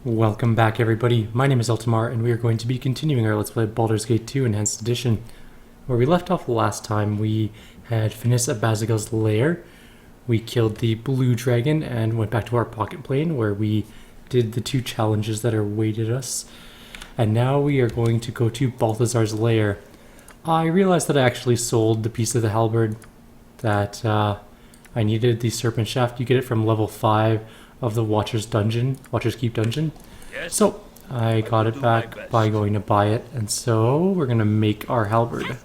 Welcome back everybody, my name is Altamar and we are going to be continuing our Let's Play Baldur's Gate 2 Enhanced Edition. Where we left off last time, we had finished Balthazar's lair, we killed the blue dragon and went back to our pocket plane where we did the two challenges that awaited us. And now we are going to go to Balthazar's lair. I realized that I actually sold the piece of the halberd that I needed, the serpent shaft. You get it from level 5 of the Watcher's Keep dungeon. Yes. So I got it back by going to buy it, and so we're gonna make our halberd.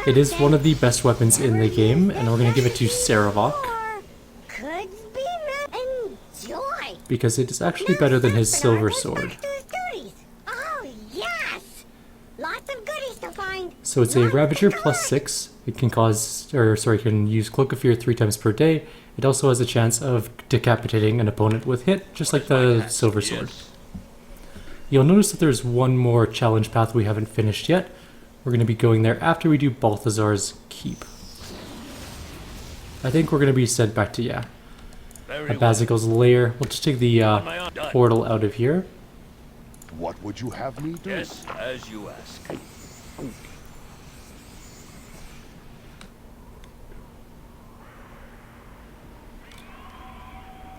It is one of the best weapons in the game, and we're gonna give it to Saravok because it is actually better than his silver sword. So it's a Ravager +6. It can can use Cloak of Fear 3 times per day. It also has a chance of decapitating an opponent with hit, just like the silver sword. You'll notice that there's one more challenge path we haven't finished yet. We're going to be going there after we do Balthazar's Keep. I think we're going to be sent back to, Balthazar's lair. We'll just take the portal out of here. What would you have me do? Yes, as you ask.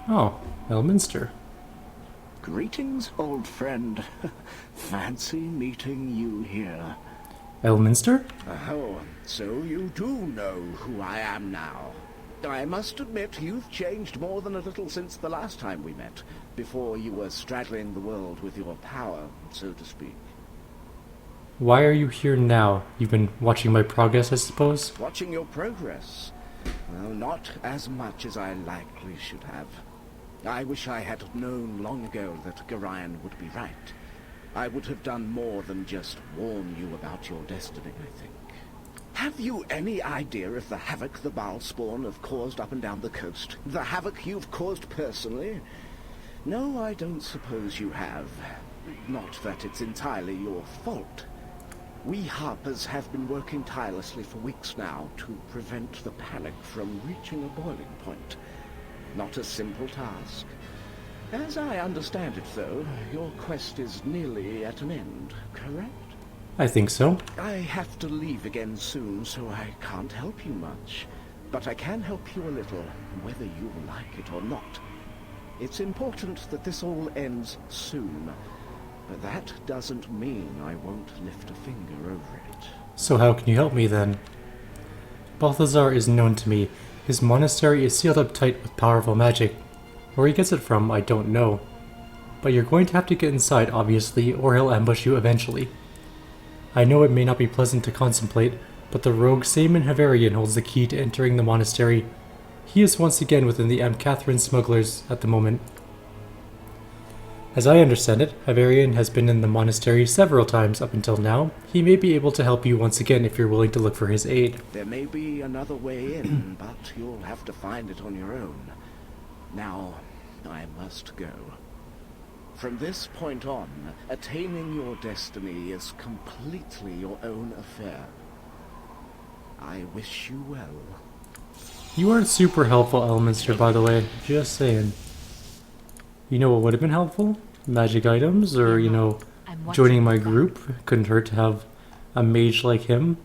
Oh, Elminster. Greetings, old friend. Fancy meeting you here. Elminster? Oh, so you do know who I am now. I must admit, you've changed more than a little since the last time we met, before you were straddling the world with your power, so to speak. Why are you here now? You've been watching my progress, I suppose? Watching your progress? Well, not as much as I likely should have. I wish I had known long ago that Gorion would be right. I would have done more than just warn you about your destiny, I think. Have you any idea of the havoc the Balspawn have caused up and down the coast? The havoc you've caused personally? No, I don't suppose you have. Not that it's entirely your fault. We Harpers have been working tirelessly for weeks now to prevent the panic from reaching a boiling point. Not a simple task. As I understand it, though, your quest is nearly at an end, correct? I think so. I have to leave again soon, so I can't help you much. But I can help you a little, whether you like it or not. It's important that this all ends soon. But that doesn't mean I won't lift a finger over it. So how can you help me then? Balthazar is known to me. His monastery is sealed up tight with powerful magic. Where he gets it from, I don't know. But you're going to have to get inside, obviously, or he'll ambush you eventually. I know it may not be pleasant to contemplate, but the rogue Saman Havarian holds the key to entering the monastery. He is once again within the Amkethran smugglers at the moment. As I understand it, Havarian has been in the monastery several times up until now. He may be able to help you once again if you're willing to look for his aid. There may be another way in, but you'll have to find it on your own. Now, I must go. From this point on, attaining your destiny is completely your own affair. I wish you well. You aren't super helpful, Elminster, by the way. Just saying. You know what would have been helpful? Magic items, or, joining my group. Couldn't hurt to have a mage like him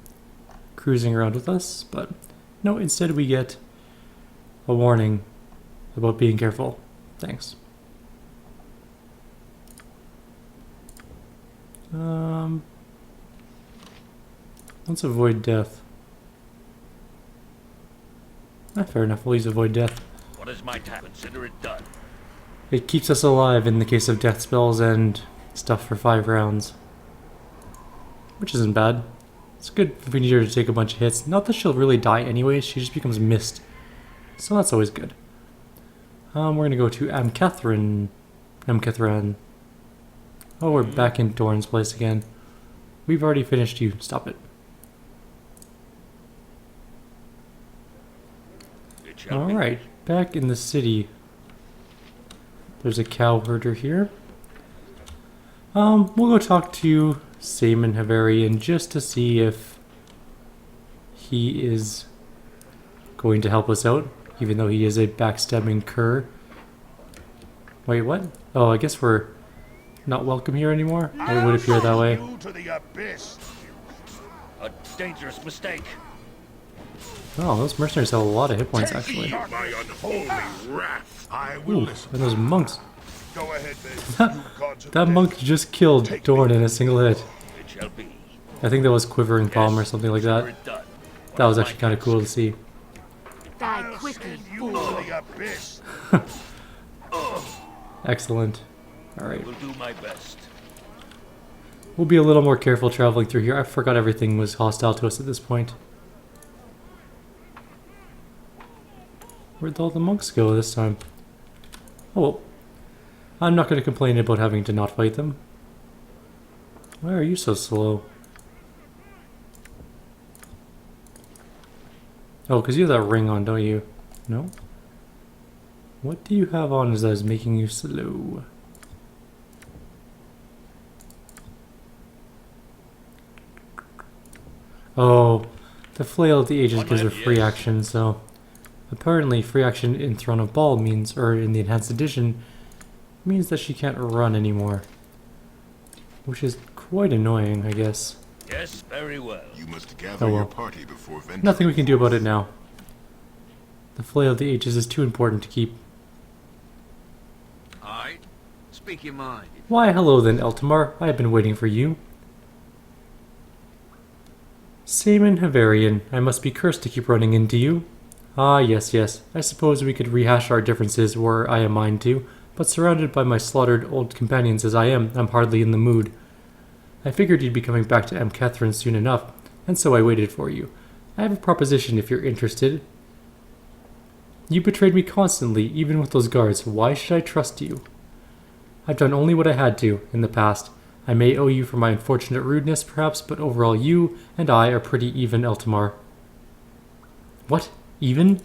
cruising around with us. But no, instead we get a warning about being careful. Thanks. Let's avoid death. Fair enough, we'll use avoid death. What is my task? Consider it done. It keeps us alive in the case of death spells and stuff for 5 rounds. Which isn't bad. It's good if we need her to take a bunch of hits. Not that she'll really die anyway, she just becomes mist. So that's always good. We're gonna go to Amkethran. Oh, we're back in Dorn's place again. We've already finished you. Stop it. Alright, back in the city. There's a cow herder here. We'll go talk to Saman Havarian just to see if he is going to help us out. even though he is a backstabbing cur. Wait, what? Oh, I guess we're not welcome here anymore? It would appear that way. You to the abyss. A dangerous mistake. Oh, those mercenaries have a lot of hit points, actually. My unholy wrath. I will Ooh, listen. and those monks. Go ahead, baby. You gods of That death. monk just killed Dorn in a single hit. It shall be. I think that was Quivering Palm or something like Consider that. it done. That was actually kind of cool to see. Die I'll quickly, send you fool. to the abyss. Excellent. Alright. Will do my best. We'll be a little more careful traveling through here. I forgot everything was hostile to us at this point. Where'd all the monks go this time? Oh, well. I'm not going to complain about having to not fight them. Why are you so slow? Oh, because you have that ring on, don't you? No? What do you have on that is making you slow? Oh, the Flail of the Ages gives her free action, so... Apparently, free action in Throne of Ball means, or in the Enhanced Edition, means that she can't run anymore. Which is quite annoying, I guess. Yes, very well. You must gather Oh well. your party before venturing. Nothing we can do about it now. The Flail of the Ages is too important to keep. Aye. Speak your mind. Why, hello then, Eltamar. I have been waiting for you. Saman Havarian, I must be cursed to keep running into you. Ah, yes, yes. I suppose we could rehash our differences were I a mind to, but surrounded by my slaughtered old companions as I am, I'm hardly in the mood. I figured you'd be coming back to Amkethran soon enough, and so I waited for you. I have a proposition if you're interested. You betrayed me constantly, even with those guards. Why should I trust you? I've done only what I had to, in the past. I may owe you for my unfortunate rudeness, perhaps, but overall you and I are pretty even, Eltamar. What? Even?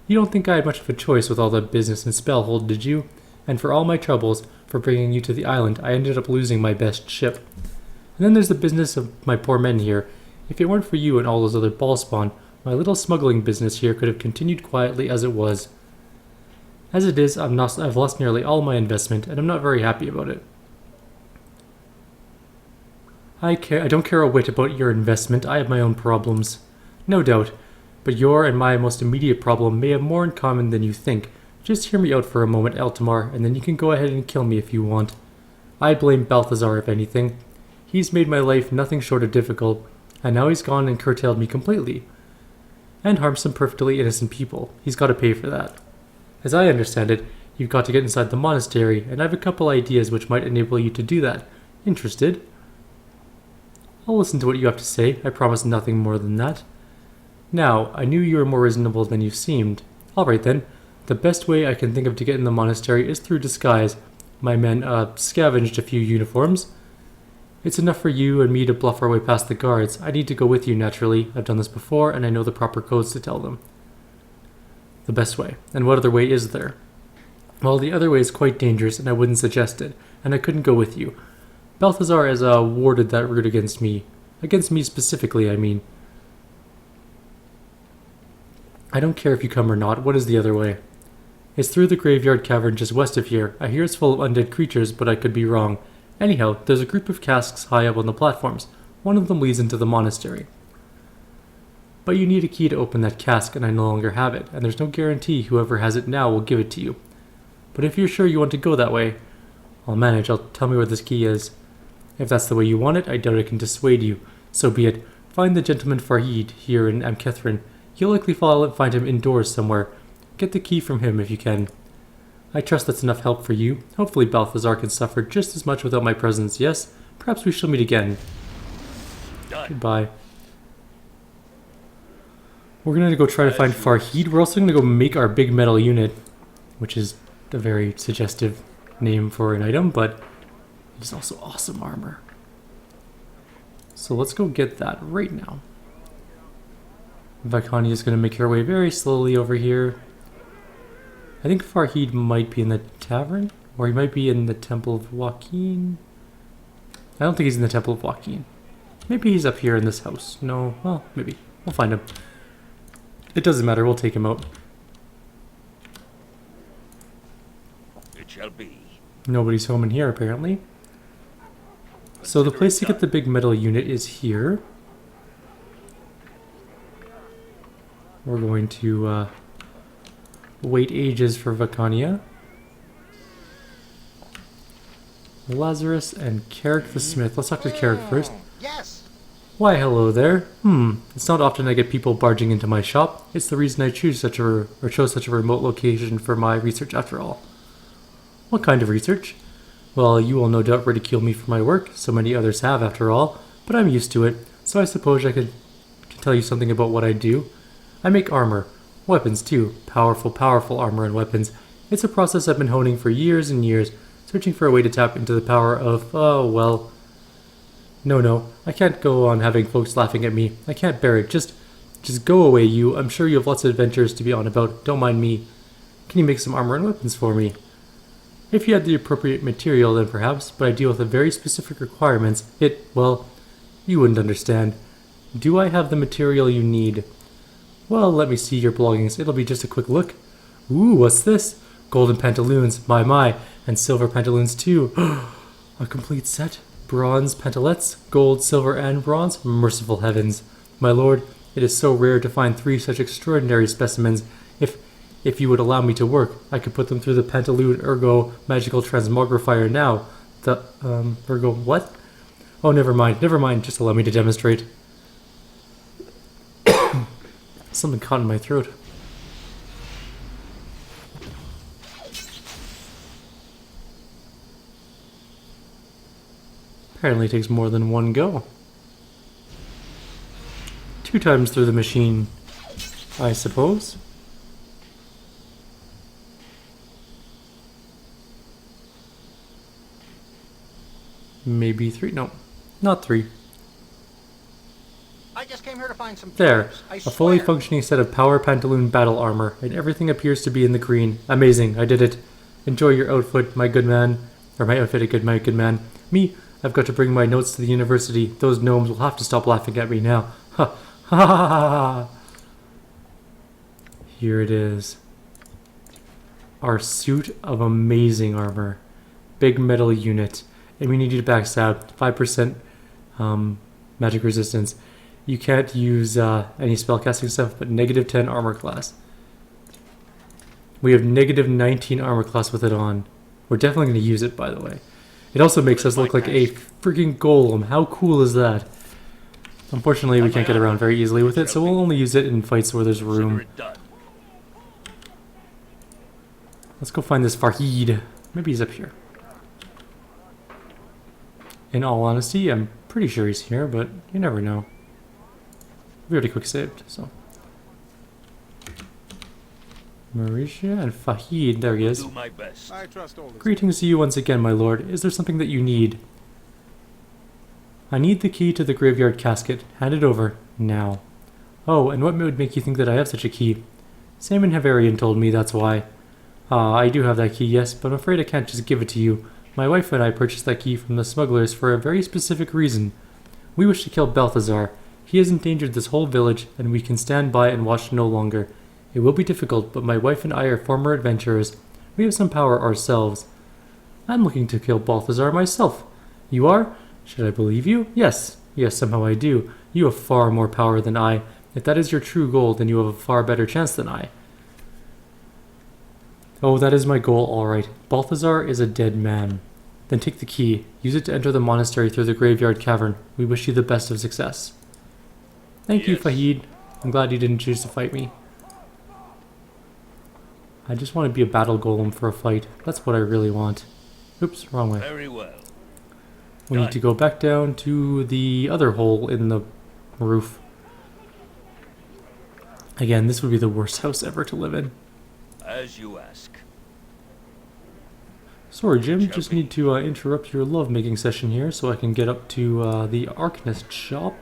You don't think I had much of a choice with all the business in Spellhold, did you? And for all my troubles, for bringing you to the island, I ended up losing my best ship. And then there's the business of my poor men here. If it weren't for you and all those other ballspawn, my little smuggling business here could have continued quietly as it was. As it is, I've lost nearly all my investment, and I'm not very happy about it. I don't care a whit about your investment. I have my own problems. No doubt. But your and my most immediate problem may have more in common than you think. Just hear me out for a moment, Eltamar, and then you can go ahead and kill me if you want. I blame Balthazar, if anything. He's made my life nothing short of difficult, and now he's gone and curtailed me completely. And harmed some perfectly innocent people. He's got to pay for that. As I understand it, you've got to get inside the monastery, and I have a couple ideas which might enable you to do that. Interested? I'll listen to what you have to say. I promise nothing more than that. Now, I knew you were more reasonable than you seemed. Alright then. The best way I can think of to get in the monastery is through disguise. My men, scavenged a few uniforms. It's enough for you and me to bluff our way past the guards. I need to go with you, naturally. I've done this before, and I know the proper codes to tell them. The best way. And what other way is there? Well, the other way is quite dangerous, and I wouldn't suggest it, and I couldn't go with you. Balthazar has, warded that route against me. Against me specifically, I mean. I don't care if you come or not. What is the other way? It's through the graveyard cavern just west of here. I hear it's full of undead creatures, but I could be wrong. Anyhow, there's a group of casks high up on the platforms. One of them leads into the monastery. But you need a key to open that cask, and I no longer have it, and there's no guarantee whoever has it now will give it to you. But if you're sure you want to go that way, I'll manage. Tell me where this key is. If that's the way you want it, I doubt I can dissuade you. So be it. Find the gentleman Farhid here in Amkethran. You'll likely find him indoors somewhere. Get the key from him if you can. I trust that's enough help for you. Hopefully Balthazar can suffer just as much without my presence, yes? Perhaps we shall meet again. Done. Goodbye. We're gonna go try to find Farhid. We're also gonna go make our big metal unit, which is a very suggestive name for an item, but it's also awesome armor. So let's go get that right now. Vakani is going to make her way very slowly over here. I think Farhid might be in the tavern, or he might be in the Temple of Joaquin. I don't think he's in the Temple of Joaquin. Maybe he's up here in this house. No, well, maybe. We'll find him. It doesn't matter, we'll take him out. It shall be. Nobody's home in here, apparently. So the Consider place it to get the done. big metal unit is here. We're going to wait ages for Vacania. Lazarus and Carrick the Smith. Let's talk to Carrick first. Yes. Why, hello there. It's not often I get people barging into my shop. It's the reason I chose such a remote location for my research after all. What kind of research? Well, you will no doubt ridicule me for my work. So many others have, after all. But I'm used to it, so I suppose I can tell you something about what I do. I make armor. Weapons, too. Powerful, powerful armor and weapons. It's a process I've been honing for years and years, searching for a way to tap into the power of, well... No, I can't go on having folks laughing at me. I can't bear it. Just go away, you. I'm sure you have lots of adventures to be on about. Don't mind me. Can you make some armor and weapons for me? If you had the appropriate material, then perhaps, but I deal with a very specific requirements. Well, you wouldn't understand. Do I have the material you need? Well, let me see your belongings. It'll be just a quick look. Ooh, what's this? Golden pantaloons, my, and silver pantaloons too. A complete set. Bronze pantalettes, gold, silver, and bronze. Merciful heavens. My lord, it is so rare to find 3 such extraordinary specimens. If you would allow me to work, I could put them through the Pantaloon Ergo magical transmogrifier now. The, Ergo what? Oh, never mind, just allow me to demonstrate. Something caught in my throat. Apparently it takes more than one go. 2 times through the machine, I suppose. Maybe 3. No, not 3. I just came here to find some There, tools. I a fully swear. functioning set of power pantaloon battle armor, and everything appears to be in the green. Amazing, I did it. Enjoy your outfit, my good man. Or my outfit, my good man. Me, I've got to bring my notes to the university. Those gnomes will have to stop laughing at me now. Ha ha ha ha ha. Here it is. Our suit of amazing armor. Big metal unit. Immunity to backstab. 5% magic resistance. You can't use any spellcasting stuff, but -10 armor class. We have -19 armor class with it on. We're definitely going to use it, by the way. It also makes us look like a freaking golem. How cool is that? Unfortunately, we can't get around very easily with it, so we'll only use it in fights where there's Consider room. it done. Let's go find this Farhid. Maybe he's up here. In all honesty, I'm pretty sure he's here, but you never know. We already quick saved, so. Marisha and Fahid, there he is. Do my best. I trust all this. Greetings to you once again, my lord. Is there something that you need? I need the key to the graveyard casket. Hand it over, now. Oh, and what would make you think that I have such a key? Simon Havarian told me, that's why. I do have that key, yes, but I'm afraid I can't just give it to you. My wife and I purchased that key from the smugglers for a very specific reason. We wish to kill Balthazar. He has endangered this whole village, and we can stand by and watch no longer. It will be difficult, but my wife and I are former adventurers. We have some power ourselves. I'm looking to kill Balthazar myself. You are? Should I believe you? Yes, somehow I do. You have far more power than I. If that is your true goal, then you have a far better chance than I. Oh, that is my goal, all right. Balthazar is a dead man. Then take the key. Use it to enter the monastery through the graveyard cavern. We wish you the best of success. Thank you, Yes. Fahid. I'm glad you didn't choose to fight me. I just want to be a battle golem for a fight. That's what I really want. Oops, wrong way. Very well. We need to go back down to the other hole in the roof. Again, this would be the worst house ever to live in. As you ask. Sorry, Jim. Shall Just we? need to interrupt your lovemaking session here so I can get up to the Arcanist shop.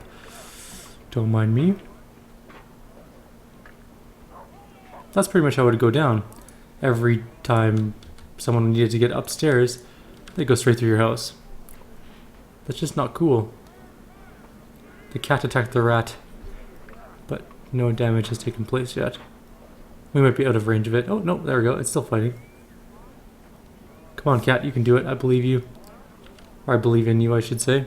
Don't mind me. That's pretty much how it would go down. Every time someone needed to get upstairs, they go straight through your house. That's just not cool. The cat attacked the rat, but no damage has taken place yet. We might be out of range of it. Oh, no, there we go. It's still fighting. Come on, cat, you can do it. I believe you. Or I believe in you, I should say.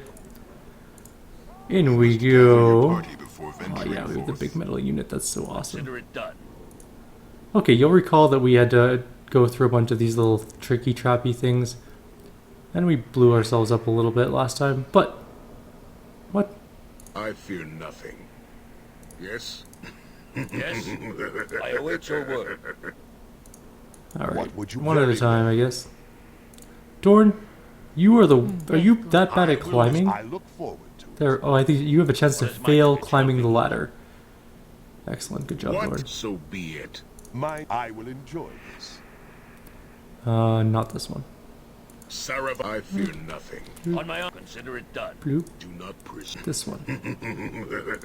In we go. Party before Oh venturing yeah, we have the forth. big metal unit. That's so awesome. Consider it done. Okay, you'll recall that we had to go through a bunch of these little tricky, trappy things. And we blew ourselves up a little bit last time. But... What? I fear nothing. Yes? Yes? I await your word. Alright, What would you one at a very time, I guess. Dorn, you are the... Are you that bad I at will- climbing? I look forward to it. There. Oh, I think you have a chance to What is my fail future climbing the doing? ladder. Excellent, good job, Dorn. What? So be it. I will enjoy this. Not this one. Sarah, I fear nothing. On my own, consider it done. Bloop. Do not prison. This one.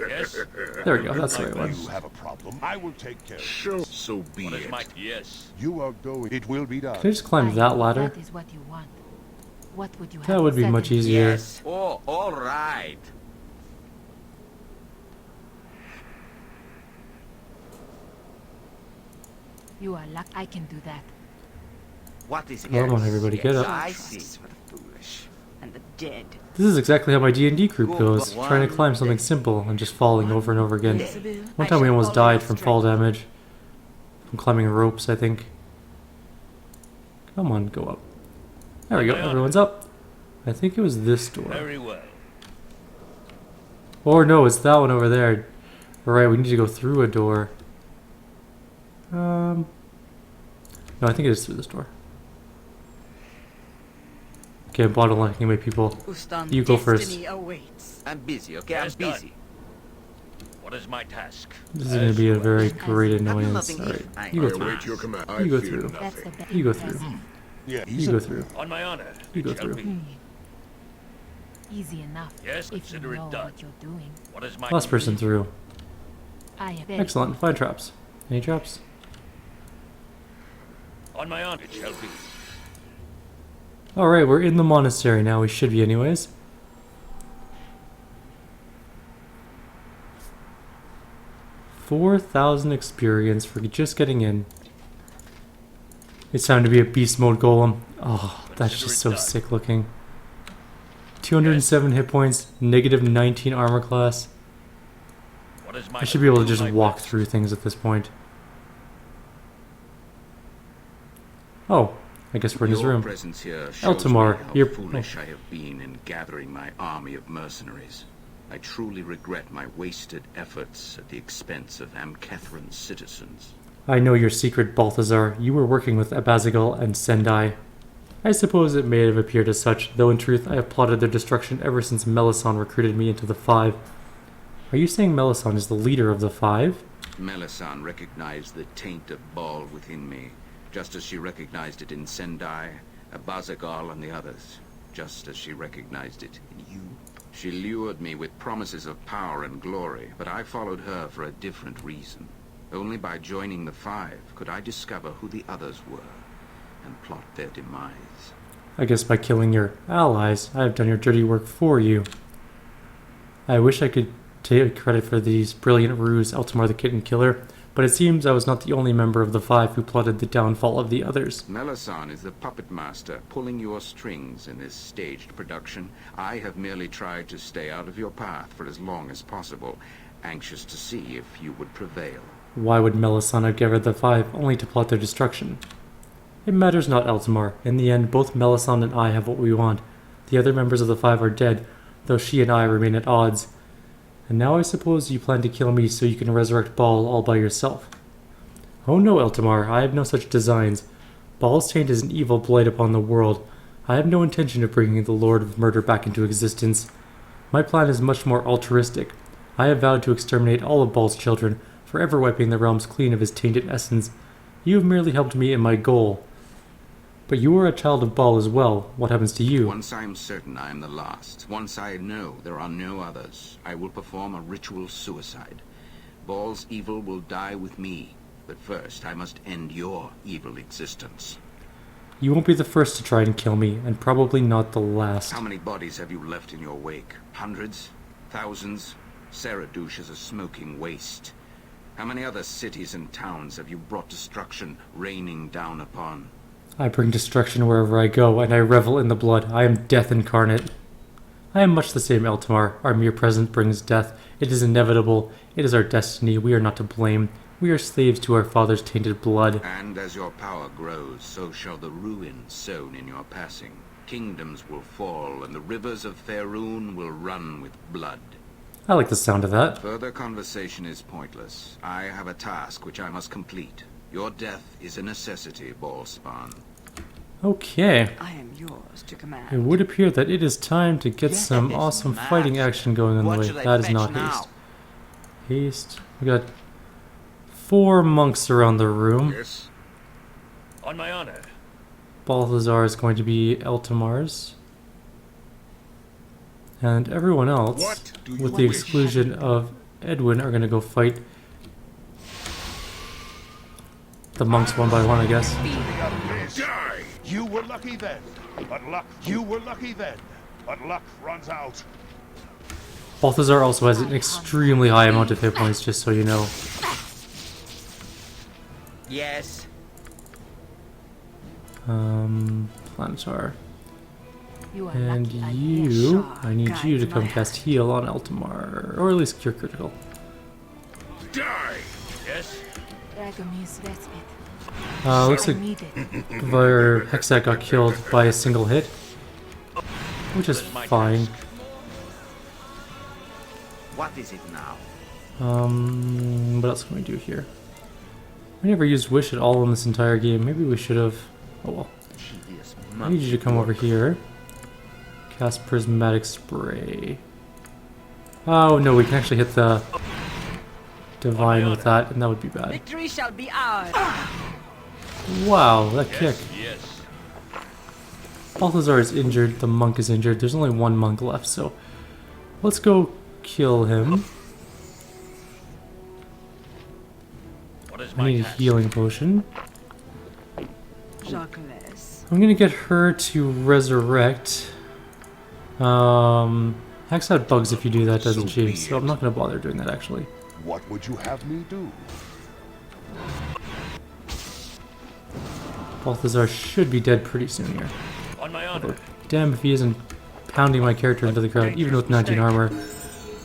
Yes? There we go, that's the right one. You have a problem. I will take care of it. Sure. So be What is it. my... Yes. You are going. It will be done. Can I just climb that ladder? That is what you want. What would you have That would be said much in- easier. Yes. Oh, all right. You are lucky I can do that. What is it? Come on, everybody, get up. I see. For the foolish and the dead. This is exactly how my D&D group Cool, goes. but Trying to one climb something day- simple and just falling over and over again. Isabel, One I time we shall almost follow your died from fall strength. damage. From climbing ropes, I think. Come on, go up. There we go, everyone's up. I think it was this door. Very well. Or no, it's that one over there. Alright, we need to go through a door. No, I think it is through this door. Okay, I'm bottlenecking my people. Ustan You go first. destiny awaits. I'm busy, okay? Yes, I'm done. busy. What is my task? This is going to be a very great I'm annoyance. nothing Alright, if I you go I through. await your command. I You go fear through. That's the nothing. best. You go through. Yeah, You go through. On my honor. You go it shall through. be. Easy enough. Yes, if you consider it know done. what you're doing. What is my... Last person through. I have Excellent. Find traps. Any traps? On my honor, it shall be. Alright, we're in the monastery now. We should be anyways. $4,000 experience for just getting in. It's time to be a beast mode golem. Oh, that's just so sick looking. 207 hit points, negative 19 armor class. What is my... I should be able to do just my walk best. through things at this point. Oh, I guess we're in his Your room. presence here shows Eltamar, me how you're- foolish I have been in gathering my army of mercenaries. I truly regret my wasted efforts at the expense of Amkethran's citizens. I know your secret, Balthazar. You were working with Abazigal and Sendai. I suppose it may have appeared as such, though in truth I have plotted their destruction ever since Melisande recruited me into the Five. Are you saying Melisande is the leader of the Five? Melisande recognized the taint of Baal within me, just as she recognized it in Sendai, Abazigal, and the others, just as she recognized it in you. She lured me with promises of power and glory, but I followed her for a different reason. Only by joining the Five could I discover who the others were and plot their demise. I guess by killing your allies, I have done your dirty work for you. I wish I could take credit for these brilliant ruse, Eltamar the Kitten Killer, but it seems I was not the only member of the Five who plotted the downfall of the others. Melisande is the puppet master pulling your strings in this staged production. I have merely tried to stay out of your path for as long as possible, anxious to see if you would prevail. Why would Melisande have gathered the Five only to plot their destruction? It matters not, Eltamar. In the end, both Melisande and I have what we want. The other members of the Five are dead, though she and I remain at odds. And now I suppose you plan to kill me so you can resurrect Baal all by yourself. Oh no, Eltamar, I have no such designs. Baal's taint is an evil blight upon the world. I have no intention of bringing the Lord of Murder back into existence. My plan is much more altruistic. I have vowed to exterminate all of Baal's children, forever wiping the realms clean of his tainted essence. You have merely helped me in my goal. But you are a child of Baal as well. What happens to you? Once I am certain I am the last, once I know there are no others, I will perform a ritual suicide. Baal's evil will die with me, but first I must end your evil existence. You won't be the first to try and kill me, and probably not the last. How many bodies have you left in your wake? Hundreds? Thousands? Saradouche is a smoking waste. How many other cities and towns have you brought destruction raining down upon? I bring destruction wherever I go, and I revel in the blood. I am death incarnate. I am much the same, Eltamar. Our mere presence brings death. It is inevitable. It is our destiny. We are not to blame. We are slaves to our father's tainted blood. And as your power grows, so shall the ruin sown in your passing. Kingdoms will fall, and the rivers of Faerun will run with blood. I like the sound of that. Further conversation is pointless. I have a task which I must complete. Your death is a necessity, Ballspawn. Okay. I am yours to command. It would appear that it is time to get some awesome fighting action going on the way. That is not haste. Haste. We got 4 monks around the room. Yes? On my honor. Balthazar is going to be Eltamar's. And everyone else, What do you with the wish? exclusion of Edwin, are going to go fight the monks one by one, I guess. Die! You were lucky then, but luck. You were lucky then, but luck runs out. Balthazar also has an extremely high amount of hit points, just so you know. Yes. Planetar. You are And lucky I you, Sure, I need you to guides come my cast heal on Eltamar, or at least cure critical. Die! Yes. Dragomir's respite. Looks I like need it. our Hexat got killed by a single hit, which is fine. What is it now? What else can we do here? We never used Wish at all in this entire game. Maybe we should have. Oh well. Tedious I need you to come over here. Cast Prismatic Spray. Oh no, we can actually hit the Divine with that, and that would be bad. Victory shall be ours. Wow, that kick. Yes. Balthazar is injured, the monk is injured. There's only 1 monk left, so let's go kill him. What is I my need a task? healing potion. Jacques. I'm gonna get her to resurrect. Hexat bugs if you do that, doesn't she? So I'm not gonna bother doing that actually. What would you have me do? Balthazar should be dead pretty soon here. On my honor. Damn if he isn't pounding my character into the ground, even with 19 armor.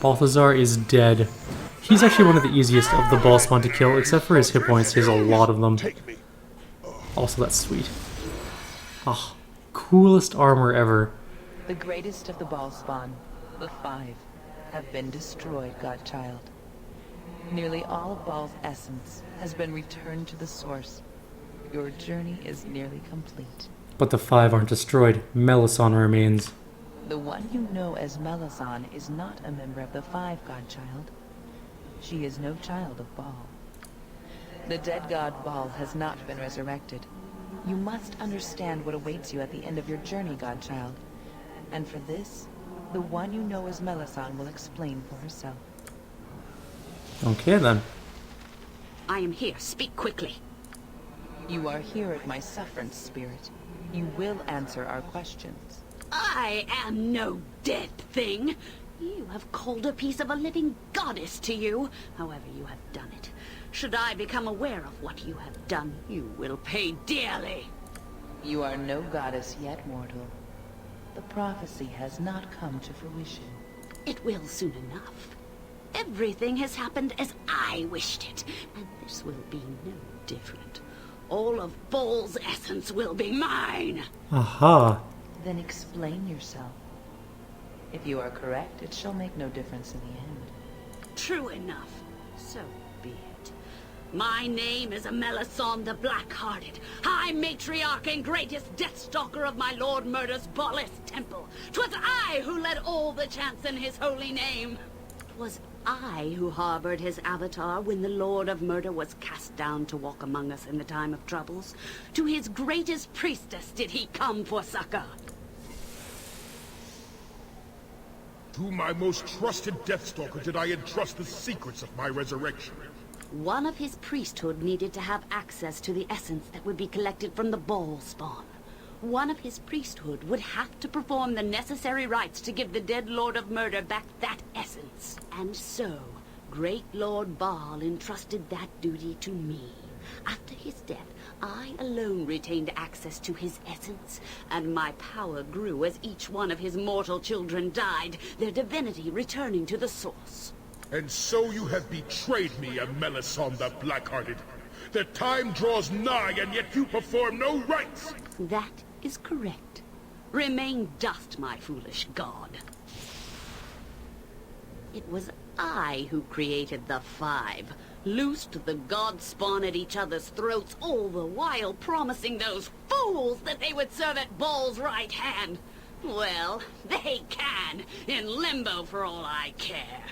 Balthazar is dead. He's actually one of the easiest of the ball spawn to kill, except for his hit points. He has a lot of them. Take me. Also, that's sweet. Ah, coolest armor ever. The greatest of the ball spawn, the 5, have been destroyed, Godchild. Nearly all of Baal's essence has been returned to the source. Your journey is nearly complete. But the 5 aren't destroyed. Melisson remains. The one you know as Melisson is not a member of the 5, Godchild. She is no child of Baal. The dead god Baal has not been resurrected. You must understand what awaits you at the end of your journey, Godchild. And for this, the one you know as Melisson will explain for herself. Okay then. I am here. Speak quickly. You are here at my sufferance, Spirit. You will answer our questions. I am no dead thing. You have called a piece of a living goddess to you. However you have done it. Should I become aware of what you have done, you will pay dearly. You are no goddess yet, mortal. The prophecy has not come to fruition. It will soon enough. Everything has happened as I wished it, and this will be no different. All of Baal's essence will be mine. Aha. Then explain yourself. If you are correct, it shall make no difference in the end. True enough. So be it. My name is Melisson the Black-Hearted, High Matriarch and greatest Deathstalker of my Lord Murder's Baalist temple. 'Twas I who led all the chants in his holy name. 'Twas I who harbored his avatar when the Lord of Murder was cast down to walk among us in the time of troubles. To his greatest priestess did he come for succor. To my most trusted Deathstalker did I entrust the secrets of my resurrection. One of his priesthood needed to have access to the essence that would be collected from the Baal spawn. One of his priesthood would have to perform the necessary rites to give the dead Lord of Murder back that essence. And so, Great Lord Baal entrusted that duty to me. After his death, I alone retained access to his essence, and my power grew as each one of his mortal children died, their divinity returning to the source. And so you have betrayed me, Amkethran the Blackhearted. The time draws nigh, and yet you perform no rites! That is correct. Remain dust, my foolish god. It was I who created the Five, loosed the god spawn at each other's throats, all the while promising those fools that they would serve at Baal's right hand. Well, they can, in limbo for all I care.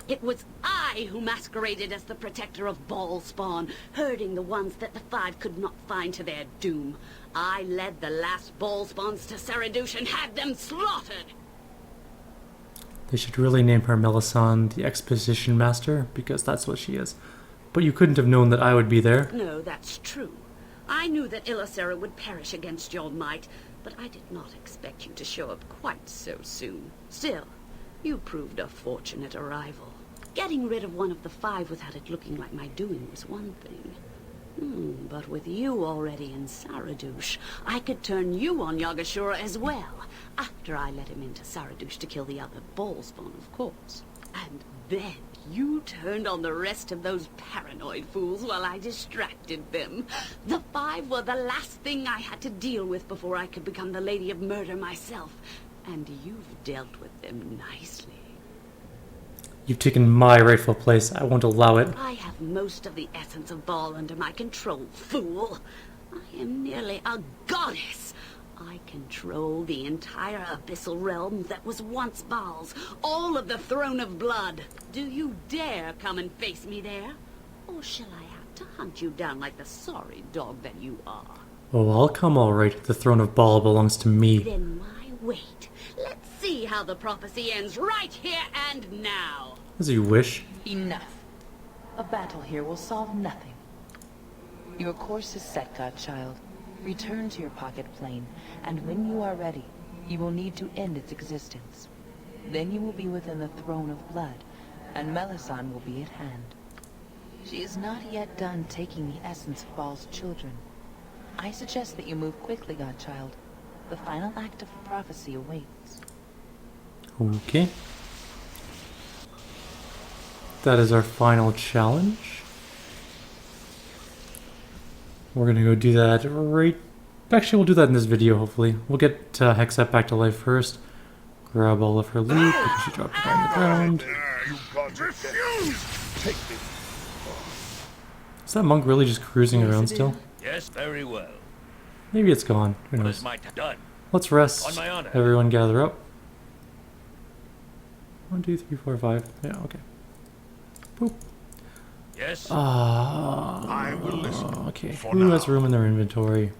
It was I who masqueraded as the protector of Baal spawn, herding the ones that the Five could not find to their doom. I led the last Baal spawns to Saradush and had them slaughtered. They should really name her Melisande the Exposition Master, because that's what she is. But you couldn't have known that I would be there. No, that's true. I knew that Ilisera would perish against your might, but I did not expect you to show up quite so soon. Still, you proved a fortunate arrival. Getting rid of one of the Five without it looking like my doing was one thing. But with you already in Saradush, I could turn you on Yagashura as well, after I let him into Saradush to kill the other Baal spawn, of course. And then you turned on the rest of those paranoid fools while I distracted them. The Five were the last thing I had to deal with before I could become the Lady of Murder myself, and you've dealt with them nicely. You've taken my rightful place. I won't allow it. I have most of the essence of Baal under my control, fool. I am nearly a goddess. I control the entire abyssal realm that was once Baal's, all of the Throne of Blood. Do you dare come and face me there? Or shall I have to hunt you down like the sorry dog that you are? Oh, I'll come all right. The throne of Baal belongs to me. Then why wait? Let's see how the prophecy ends right here and now. As you wish. Enough. A battle here will solve nothing. Your course is set, godchild. Return to your pocket plane, and when you are ready, you will need to end its existence. Then you will be within the Throne of Blood, and Melisande will be at hand. She is not yet done taking the essence of Baal's children. I suggest that you move quickly, godchild. The final act of the prophecy awaits. Okay. That is our final challenge. We're gonna go do that right... Actually, we'll do that in this video, hopefully. We'll get Hexat back to life first. Grab all of her loot, because she dropped it on the ground. Take me. Is that monk really just cruising around still? Yes, very well. Maybe it's gone. Who What knows? is my done? Let's rest. On my honor. Everyone gather up. 1, 2, 3, 4, 5. Yeah, okay. Boop. Yes. I will listen. Okay. For Who now. has room in their inventory?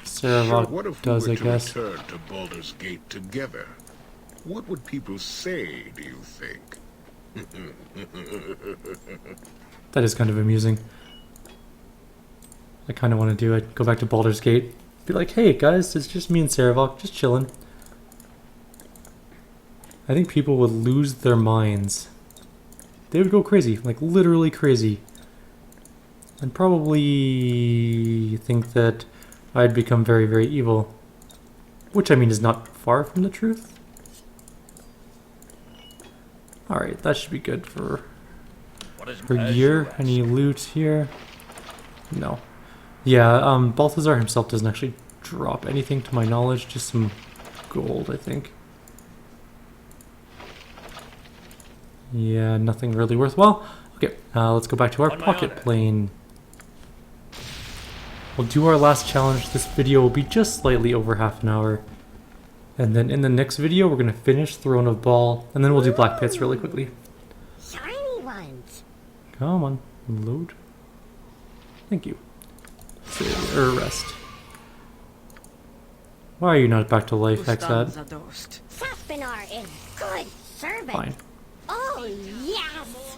Saravok What if does, we I were to guess. return to Baldur's Gate together? What would people say, do you think? That is kind of amusing. I kind of want to do it. Go back to Baldur's Gate. Be like, hey guys, it's just me and Saravok, just chilling. I think people would lose their minds. They would go crazy, like literally crazy. And probably think that I'd become very, very evil. Which, I mean, is not far from the truth. Alright, that should be good for What is her as gear. you ask. Any loot here? No. Yeah, Balthazar himself doesn't actually drop anything to my knowledge, just some gold, I think. Yeah, nothing really worthwhile. Okay, let's go back to our On my pocket honor. plane. We'll do our last challenge. This video will be just slightly over half an hour. And then in the next video, we're going to finish Throne of Baal, and then we'll do Black Pits really quickly. Shiny ones. Come on, load. Thank you. Save or rest. Why are you not back to life, Hexat? Saspinar is good servant. Fine. Oh, yes.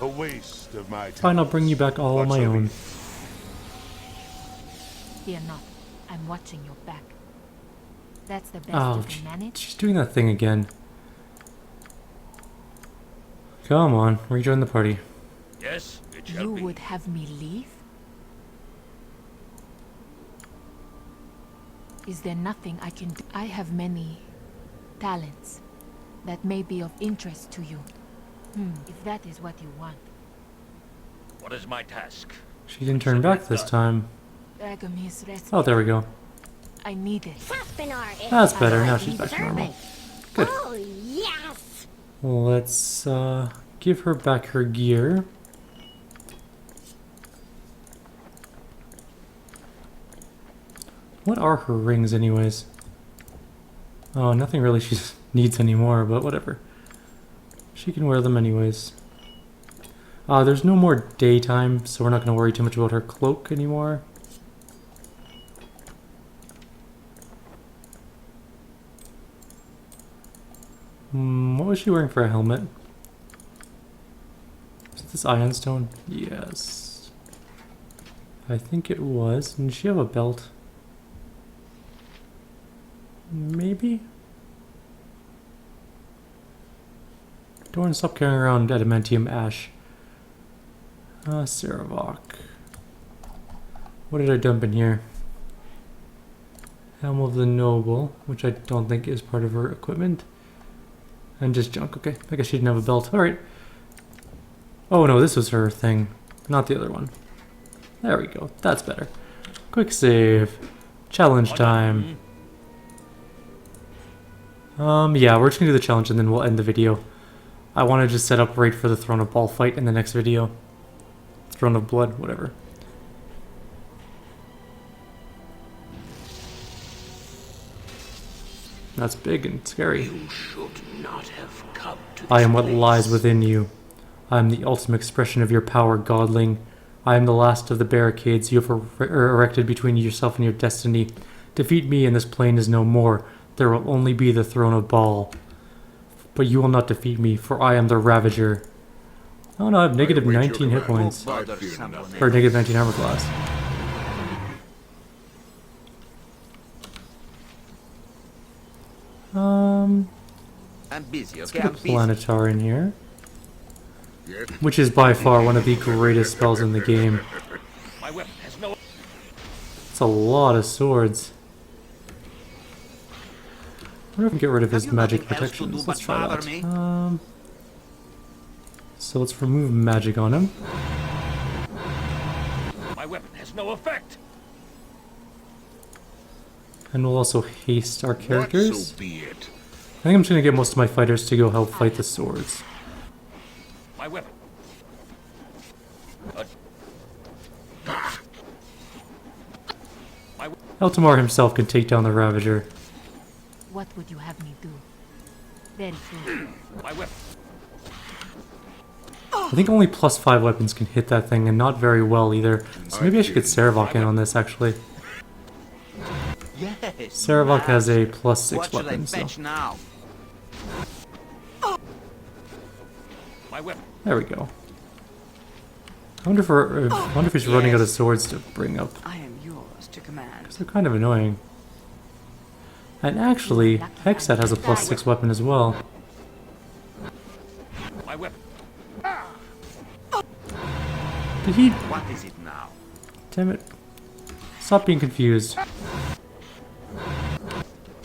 A waste of my time. Fine, I'll bring you back all on my own. Fear not. I'm watching your back. That's the best Oh, you can manage. she's doing that thing again. Come on, rejoin the party. Yes, it shall You be. would have me leave? Is there nothing I can do? I have many talents that may be of interest to you. If that is what you want. What is my task? She didn't turn back this time. Agamis rest. Oh, there we go. I need it. That's better. Now she's back to normal. Good. Oh, yes! Let's give her back her gear. What are her rings anyways? Oh, nothing really she needs anymore, but whatever. She can wear them anyways. There's no more daytime, so we're not going to worry too much about her cloak anymore. What was she wearing for a helmet? Is this ironstone? Yes. I think it was. And does she have a belt? Maybe? Dorn, stop carrying around adamantium ash. Saravok. What did I dump in here? Helm of the Noble, which I don't think is part of her equipment. And just junk, okay. I guess she didn't have a belt. Alright. Oh no, this was her thing. Not the other one. There we go. That's better. Quick save. Challenge time. Yeah, we're just gonna do the challenge and then we'll end the video. I want to just set up right for the Throne of Ball fight in the next video. Throne of Blood, whatever. That's big and scary. You should not have come to this I am what place. lies within you. I am the ultimate expression of your power, godling. I am the last of the barricades you have erected between yourself and your destiny. Defeat me and this plane is no more. There will only be the Throne of Ball. But you will not defeat me, for I am the Ravager. Oh no, I have negative 19 hit points. Baldur someone Or negative 19 armor class. I'm busy, Let's okay? get a I'm busy. Planetar in here. Which is by far one of the greatest spells in the game. My weapon has no... It's a lot of swords. I wonder if we can get rid of his Have you magic nothing else to do protections. but Let's try bother that. me? So let's remove magic on him. My weapon has no effect. And we'll also haste our What characters. so be it. I think I'm just going to get most of my fighters to go help fight the swords. My weapon. Eltamar himself can take down the Ravager. What would you have me do? Very good. My weapon. I think only +5 weapons can hit that thing, and not very well either. So maybe I should get Saravok in on this, actually. Yes. Saravok has a +6 What shall I weapon, so... fetch now? My weapon. There we go. I wonder if he's running out of swords to bring up. I am yours to command. They're kind of annoying. And actually, Hexat has a +6 weapon as well. My weapon. Did he... What is it now? Damn it. Stop being confused.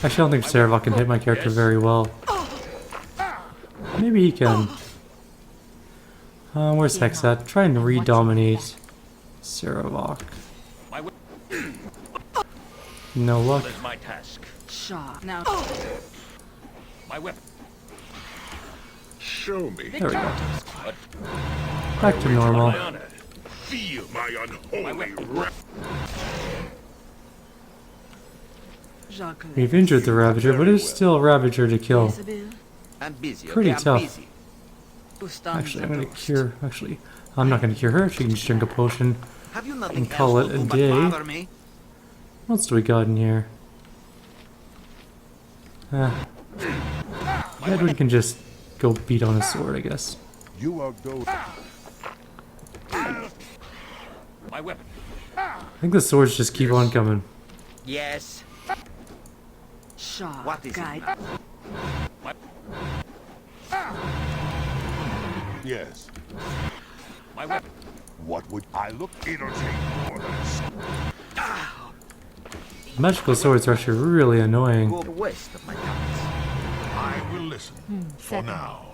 Actually, I don't think Saravok can hit my character very well. Maybe he can. Where's Hexat? Try and re-dominate Saravok. My weapon. No luck. What is my task? Shaw. Now. My weapon. Show me. There we go. What? Back to normal. My honor. Feel my unholy wrath. Jacques. We've injured the Ravager, but it's still a Ravager to kill. Isabel. I'm busy, Pretty okay? tough. I'm busy. Bustan Actually, I'm gonna Zadost. cure... Actually, I'm not gonna cure her. She can just drink a potion. Have you nothing And call else it to a do but day. bother me? What else do we got in here? Edwin can just go beat on his sword, I guess. You are go. My weapon. I think the swords just keep on coming. Yes. Shaw. What is it Guide. now? Yes. My weapon. What would I look entertained more than Magical swords are actually really annoying. Go west of my talents. I will listen for second. now.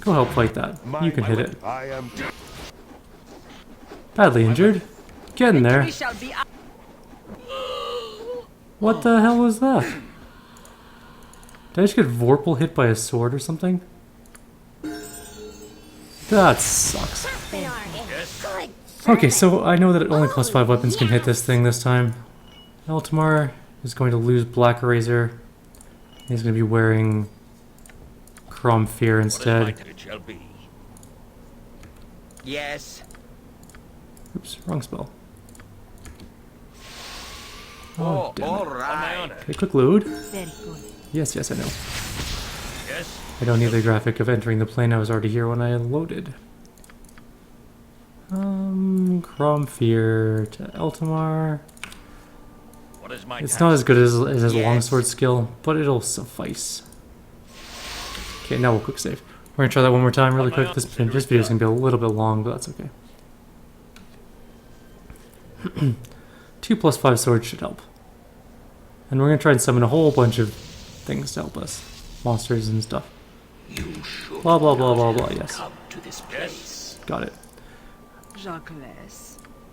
Go help fight that. You can hit it. I am Badly injured. Get in there. We shall be. What the hell was that? Did I just get Vorpal hit by a sword or something? That sucks. Okay, so I know that only +5 weapons can hit this thing this time. Eltamar is going to lose Black Razor. He's going to be wearing Crom Fear What is instead. my it shall be. Yes. Oops, wrong spell. Oh, damn it. all On my right. honor. Okay, quick load. Very good. Yes, I know. Yes. I don't need the graphic of entering the plane. I was already here when I loaded. Crom Fear to Eltamar. What is my It's task? not as good as his Yes. longsword skill, but it'll suffice. Okay, now we'll quick save. We're gonna try that one more time really quick. This video is gonna be a little bit long, but that's okay. 2 + 5 swords should help. And we're gonna try and summon a whole bunch of things to help us. Monsters and stuff. Blah blah blah blah blah, yes. Yes. Got it. Jacques.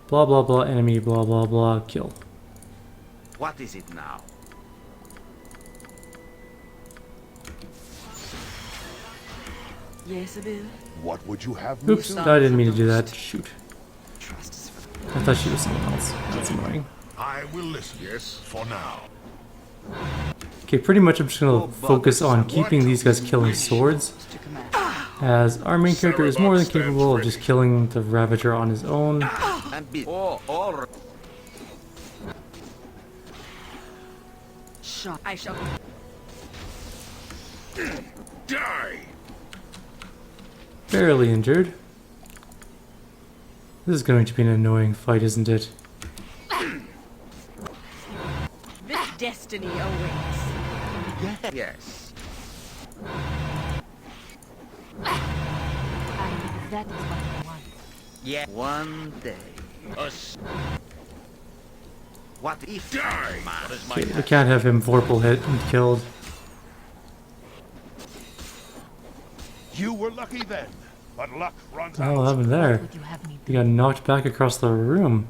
Blah blah blah, enemy, blah blah blah, kill. What is it now? Yes, Bill. What would you have me Oops, do? I didn't mean to do that. Shoot. Trust is for I thought she was someone else. That's annoying. I will listen. Yes, for now. Okay, pretty much I'm just gonna focus on keeping these guys killing swords, To command. as our main character is more than capable of just killing the Ravager on his own. I'm busy. Oh, all right. Shot. I shall. Die! Barely injured. This is going to be an annoying fight, isn't it? This destiny awaits. Yes. That is what I want. Yeah. One day. Us. What if? Die! What is my Okay, we task? can't have him Vorpal hit and killed. You were lucky then, but luck runs What the hell out. happened there? Would you have me He got knocked back across the room.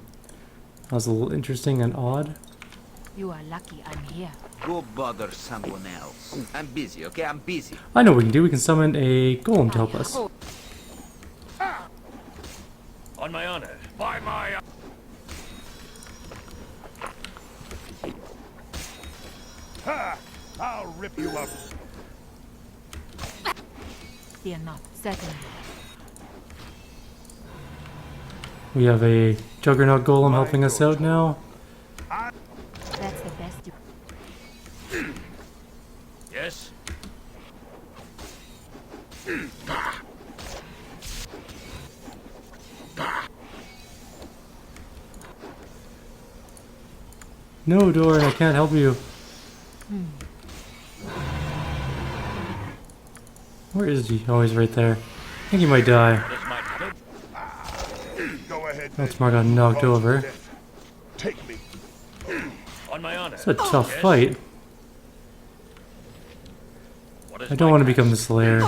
That was a little interesting and odd. You are lucky I'm here. Go bother someone else. I'm busy, okay? I'm busy. I know what we can do. We can summon a golem to help us. On my honor. By my. Ha! I'll rip you up. Fear not. Certainly. We have a Juggernaut Golem helping us out now. That's the best you... Yes. No, Doran, I can't help you. Where is he? Oh, he's right there. I think he might die. What is my task? Go ahead. Eltamar got knocked over. Take me. On my honor. It's a tough Yes. fight. What is I don't my want to task? become the Slayer.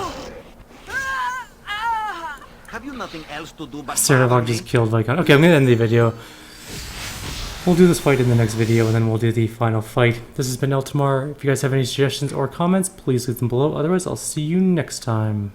Have you nothing else to do but Saravog bother just me? killed Viscount. Okay, I'm gonna end the video. We'll do this fight in the next video, and then we'll do the final fight. This has been Eltamar. If you guys have any suggestions or comments, please leave them below. Otherwise, I'll see you next time.